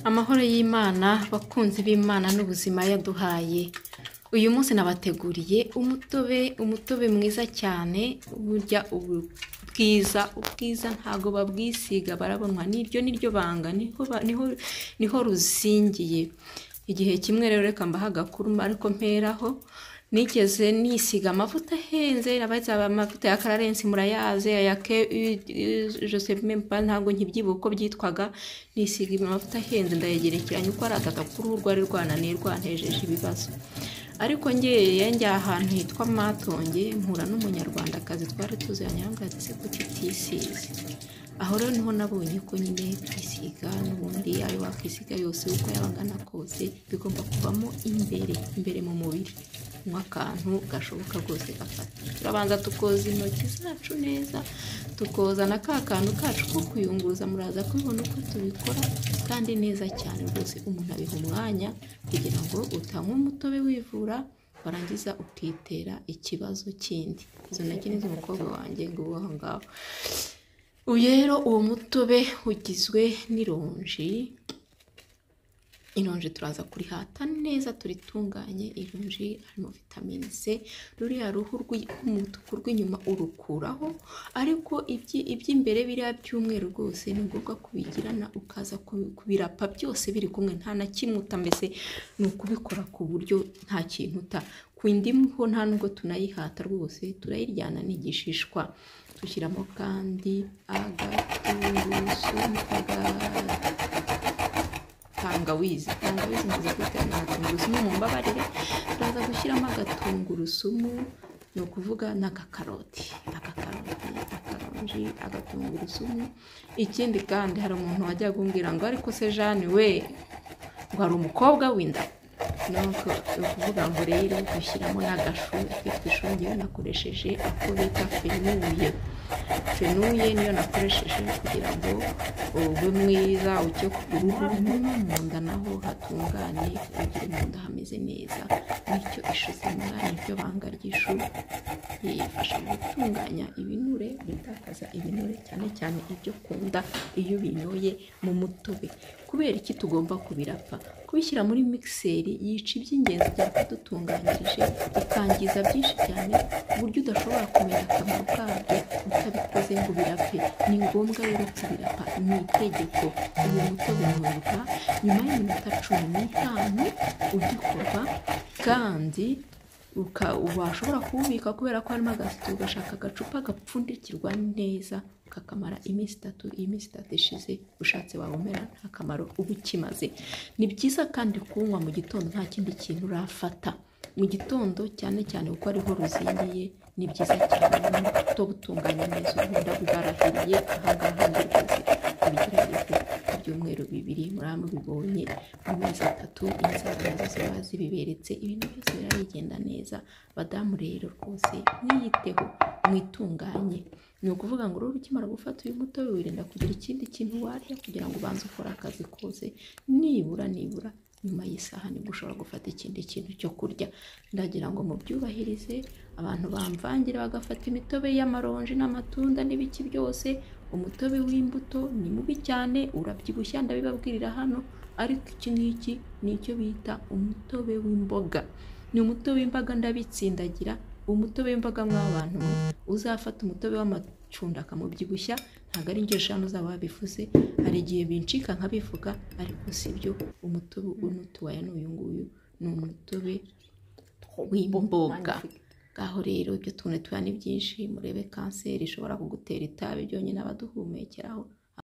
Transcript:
Amahoro y'Imana, bakunzi b'Imana n'ubuzima yaduhaye. Uyu munsi nabateguriye umutobe mwiza cyane. Burya ubwiza ntago babwisiga, barabonwa niryo banga, niho ruzingiye. Igihe kimwe rero reka mbaha agakuru ariko mperaho, nigeze nisiga amavuta ahenze, nabaza amavuta ya Clarence murayaze, aya je sais même pas, ntago nkibyibuka uko byitwaga. Nisiga amavuta ahenze ndayegerekeranya uko ari atatu, kuri rwari rwananiye rwantejeje ibibazo. Ariko njye ahantu hitwa Matonge mpura n'umunyarwandakazi twari tuziranye, arambaza se kuki utisize. Aho rero niho nabonye ko nyine kwisiga n'ubundi ayo wakwisiga yose uko yabangana kose bigomba kuvamo imbere mu mubiri, nk'akantu gashoboka rwose gafata. Turabanza tukoza intoki zacu neza, tukoza na ka kantu kacu ko kuyunguruza, muraza kubibona uko tubikora kandi neza cyane rwose. Umuntu abiha umwanya kugira ngo utanywa umutobe wivura warangiza ukitera ikibazo kindi. Izo ntoki ni iz'umukobwa wanjye ngo uwo aho ngaho. Rero uwo mutobe ugizwe n'ironji. Ironji turaza kurihata neza turitunganye. Ironji harimo vitamine C, ruriya ruhu rw'umutuku rw'inyuma urukuraho, ariko iby'imbere biriya by'umweru rwose ni ngombwa kubigirana, ukaza kubirapa byose biri kumwe, nta na kimwe uta. Mbese ni ukubikora ku buryo nta kintu uta. Ku indimu ho nta nubwo tunayihata rwose, turayiryana n'igishishwa. Dushyiramo kandi agatungurusumu, tangawizi nziza kwitana na tungurusumu mu mbabarire. Turaza gushyiramo agatungurusumu, ni ukuvuga n'agakaroti, akaronji, agatungurusumu. Ikindi kandi hari umuntu wajya kumbwira ngo ariko se Jeanne we ngo hari umukobwa w'inda. Nuko ukuvuga ngo rero dushyiramo n'agashu kitwa ishu. Ngewe nakoresheje ako bita fenuye niyo nakoresheje kugira ngo ube mwiza, ucyo ku ruhu no mu nda naho hatunganye, ugire mu nda hameze neza. Nicyo ishu zimara, nicyo banga ry'ishu, yifasha gutunganya ibinure, gutakaza ibinure cyane cyane ibyo kunda iyo binyoye mu mutobe. Kubera iki tugomba kubirapa? Kubishyira muri mixeri yica iby'ingenzi byakudutunganyirije, ikangiza byinshi cyane ku buryo udashobora kumenya akamaro kabyo utabikoze ngo birape. Ni ngombwa rero kubirapa, ni itegeko. Uyu mutobe unyobwa nyuma y'iminota 15 ugikorwa, kandi washobora kuwubika kubera ko harimo agasito, ugashaka agacupa gapfundikirwa neza kakamara iminsi 3. Iyi minsi 3 ishize ushatse wabumera nta kamaro uba ukimaze. Ni byiza kandi kunywa mu gitondo nta kindi kintu urafata. Mu gitondo cyane cyane kuko ariho ruzingiye, ni byiza cyane to gutunganya neza. Ubundi bibarahiriye ahangaha rwose ibigerageze ibyumweru 2 muramubibonye mu mezi 3, inzara nazo ziba zibiberetse, ibintu byose biragenda neza. Badamu rero rwose mwiyiteho, mwitunganye. Ni ukuvuga ngo rero ukimara gufata uyu mutobe wirinda kugira ikindi kintu warya kugira ngo ubanze ukora akazi kose. Nibura nyuma y'isaha nibwo ushobora gufata ikindi kintu cyo kurya. Ndagira ngo mubyubahirize. Abantu bamvangira bagafata imitobe y'amaronji n'amatunda n'ibiki byose. Umutobe w'imbuto ni mubi cyane, urabyibushya, ndabibabwirira hano. Ariko iki ngiki nicyo bita umutobe w'imboga. Ni umutobe w'imboga ndabitsindagira. Umutobe w'imboga mw'abantu uzafata umutobe w'amacunda akamubyibushya, ntabwo ari njye Jeanne uzaba wabivuze. Hari igihe bincika nkabivuga, ariko sibyo. Umutobe unutuwaya n'uyu nguyu ni umutobe w'imboga. Ngaho rero ibyo tuya ni byinshi. Murebe kanseri ishobora kugutera itabi byonyine abaduhumekeraho.